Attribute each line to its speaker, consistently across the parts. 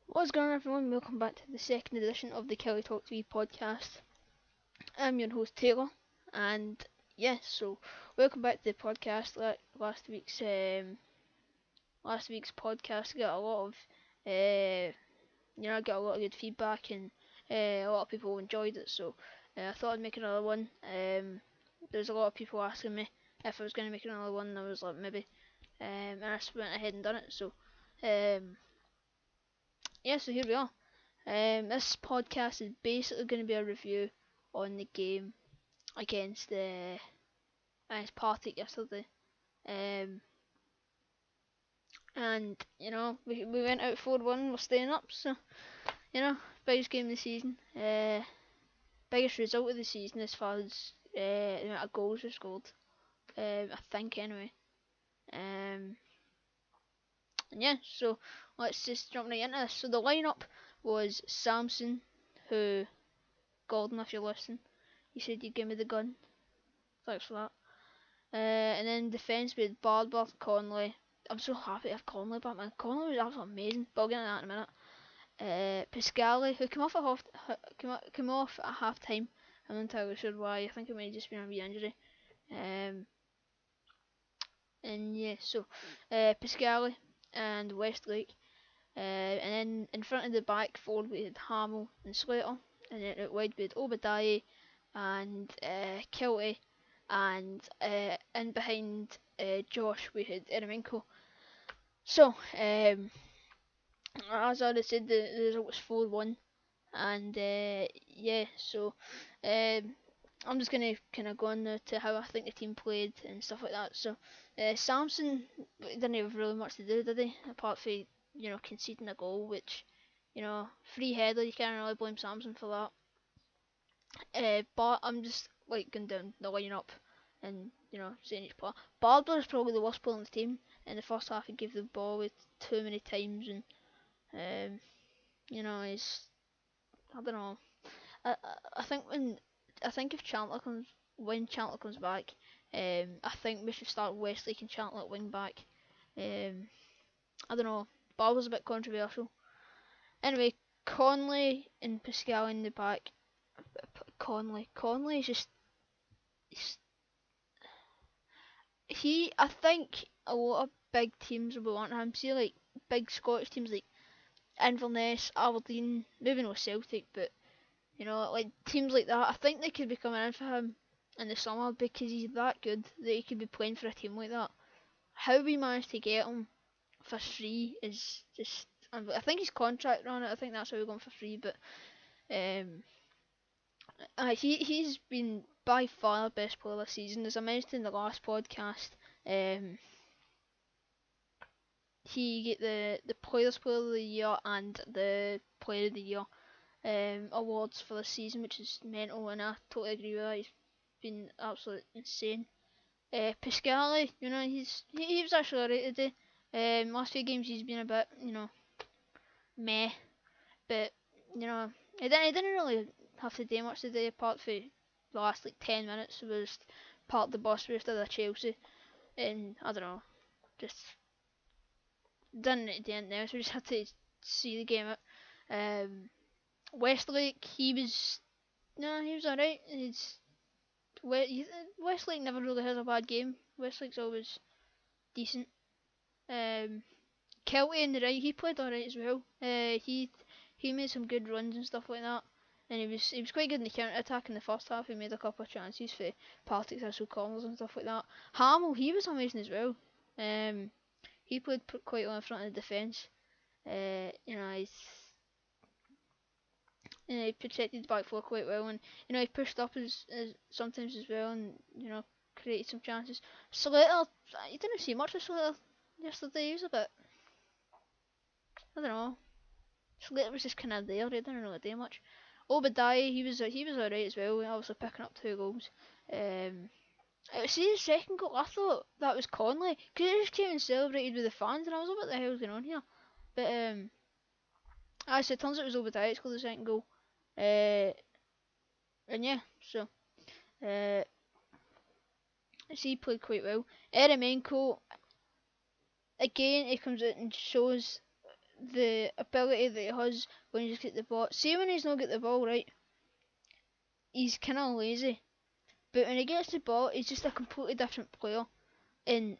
Speaker 1: What's going on, everyone? Welcome back to the second edition of the KillieTalkTV Podcast. I'm your host Taylor, and so welcome back to the podcast. Last week's podcast got a lot of got a lot of good feedback, and a lot of people enjoyed it. So I thought I'd make another one. There's a lot of people asking me if I was going to make another one. And I was like, maybe, and I just went ahead and done it. So so here we are. This podcast is basically going to be a review on the game against Partick yesterday. And we went out 4-1. We're staying up, so biggest game of the season. Biggest result of the season as far as the amount of goals we scored. I think anyway. So let's just jump right into this. So the lineup was Samson, who, Gordon, if you're listening, you said you'd give me the gun. Thanks for that. And then defence with Barber, Conley. I'm so happy to have Conley back, man. Conley was absolutely amazing, but I'll get into that in a minute. Pascali, who came off at half time. I'm not entirely sure why. I think it may have just been a wee injury. Pascali and Westlake. And then in front of the back four we had Hamill and Slater, and then out wide we had Obadiah and Kilty, and in behind Josh we had Eremenko. So as I already said, the result was 4-1, and I'm just gonna kind of go on now to how I think the team played and stuff like that. So Samson didn't have really much to do, did he? Apart from conceding a goal, which free header, you can't really blame Samson for that. But I'm just going down the lineup and saying each player. Barbara is probably the worst player on the team. In the first half, he gave the ball away too many times, and he's, I don't know. I think if when Chandler comes back, I think we should start Westlake and Chandler at wing back. I don't know. Barber's a bit controversial. Anyway, Conley and Pascal in the back. Conley is just I think a lot of big teams will be wanting him. See, like big Scottish teams like Inverness, Aberdeen, maybe not Celtic, but like teams like that, I think they could be coming in for him in the summer because he's that good that he could be playing for a team like that. How we managed to get him for free is just, I think his contract on it, I think that's how we got him for free, but he's been by far the best player this season. As I mentioned in the last podcast, he get the Players Player of the Year and the Player of the Year awards for this season, which is mental, and I totally agree with that. He's been absolutely insane. Pascali, he was actually alright today. Last few games he's been a bit, meh, but he didn't really have to do much today apart from the last 10 minutes. It was part of the bus we did at Chelsea, and I don't know, just didn't need to end there, so we just had to see the game out. Westlake, he was alright. Westlake never really has a bad game. Westlake's always decent. Kelty in the right, he played alright as well. He he made some good runs and stuff like that. And he was quite good in the counter attack in the first half. He made a couple of chances for Partick Thistle corners and stuff like that. Hamill, he was amazing as well. He played quite well in front of the defence. He protected the back four quite well, and he pushed up as sometimes as well, and created some chances. Slater, you didn't see much of Slater yesterday. He was a bit, I don't know. Slater was just kind of there. He didn't really do much. Obadiah, he was alright as well. Obviously picking up 2 goals. See the second goal, I thought that was Conley, because he just came and celebrated with the fans, and I was like, what the hell's going on here? But actually, it turns out it was Obadiah that scored the second goal. And yeah, so he played quite well. Eremenko, again, he comes out and shows the ability that he has when he just get the ball. See, when he's not got the ball right, he's kind of lazy. But when he gets the ball, he's just a completely different player. And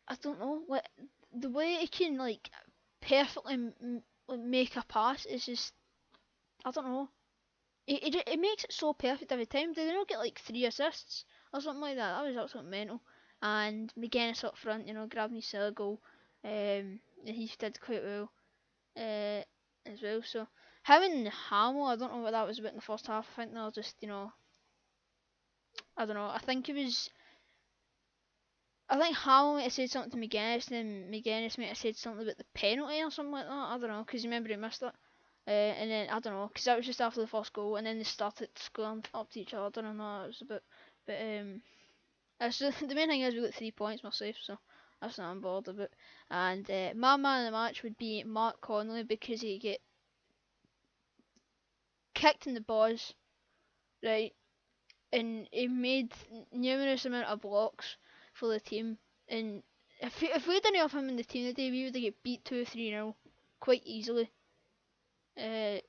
Speaker 1: I don't know, like the way he can perfectly make a pass is just, I don't know. It makes it so perfect every time. Did they not get 3 assists or something like that? That was absolutely mental. And McGuinness up front, grabbing his silly goal. And he did quite well as well. So him and Hamill, I don't know what that was about in the first half. I think they were just, I don't know. I think Hamill might have said something to McGuinness, and then McGuinness might have said something about the penalty or something like that. I don't know, because remember he missed it. And then, I don't know, because that was just after the first goal, and then they started scoring up to each other, and that was a bit. But the main thing is we got 3 points, we're safe, so that's what I'm bothered about. And my man of the match would be Mark Connolly, because he get kicked in the balls, right, and he made numerous amount of blocks for the team. And if we didn't have him in the team today, we would have get beat 2-3-0 quite easily. So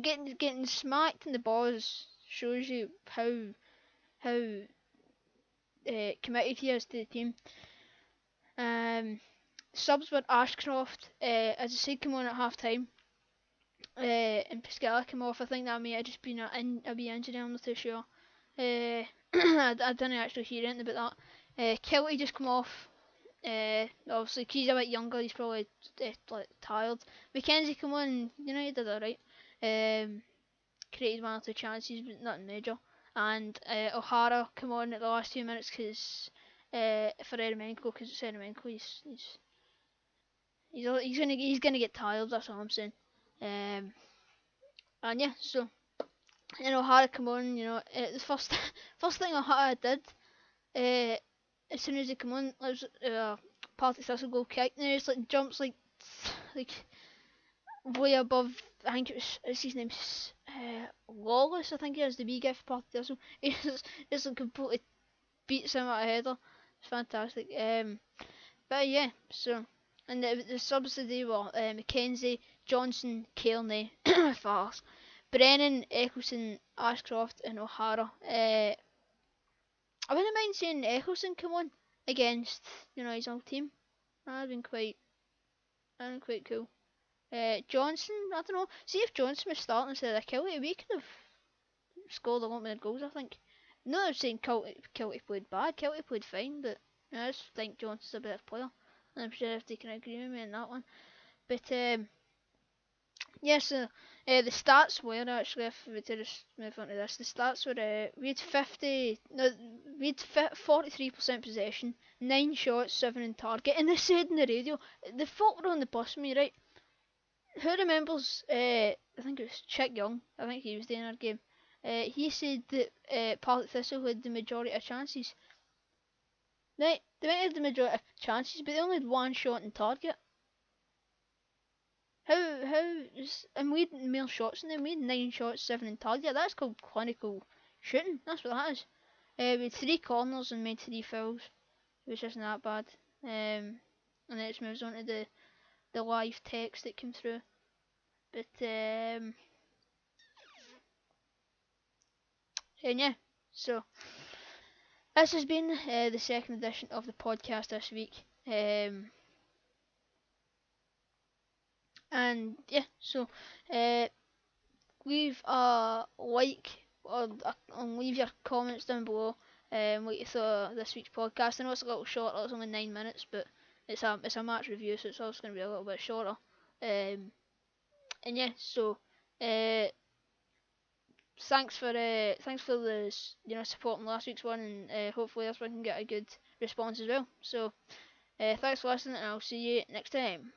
Speaker 1: getting smacked in the balls shows you how committed he is to the team. Subs were Ashcroft, as I said, came on at half time. And Pascala came off. I think that may have just been a wee injury, I'm not too sure. I didn't actually hear anything about that. Kiltie just come off. Obviously, he's a bit younger, he's probably tired. Mackenzie come on, and he did alright. Created 1 or 2 chances, but nothing major. And O'Hara come on at the last 2 minutes for Eremenko, because it's Eremenko. He's gonna get tired. That's all I'm saying. And yeah, so O'Hara come on. The first thing O'Hara did, as soon as he come on, was Partick Thistle goal kick, and he just jumps like way above. I think it's his name's Lawless. I think he is the wee guy for Partick Thistle. He just completely beats him at a header. It's fantastic. But yeah, so and the subs today were Mackenzie, Johnson, Kearney, Farce, Brennan, Eccleston, Ashcroft, and O'Hara. I wouldn't mind seeing Eccleston come on against his old team. That'd been quite cool. Johnson, I don't know. See if Johnson was starting instead of Kiltie, we could have scored a lot more goals. I think. Not saying Kiltie played bad. Kiltie played fine, but I just think Johnson's a better player. And I'm sure if they can agree with me on that one. But yeah, so the stats were actually, if we just move on to this, the stats were we had 43% possession, 9 shots, 7 in target, and they said in the radio, the folk were on the bus with me, right? Who remembers? I think it was Chick Young. I think he was doing our game. He said that Partick Thistle had the majority of chances. Right, they might have the majority of chances, but they only had 1 shot in target. And we had more shots than them. We had 9 shots, 7 in target. That's called clinical shooting. That's what that is. We had 3 corners and made 3 fouls, which isn't that bad. And then it moves on to the live text that came through. But and yeah, so this has been the second edition of the podcast this week. And yeah, so leave a like and leave your comments down below. What you thought of this week's podcast. I know it's a little shorter, it's only 9 minutes, but it's a match review, so it's also going to be a little bit shorter. And yeah, so uh, thanks for the supporting last week's one, and hopefully this one can get a good response as well. So thanks for listening, and I'll see you next time.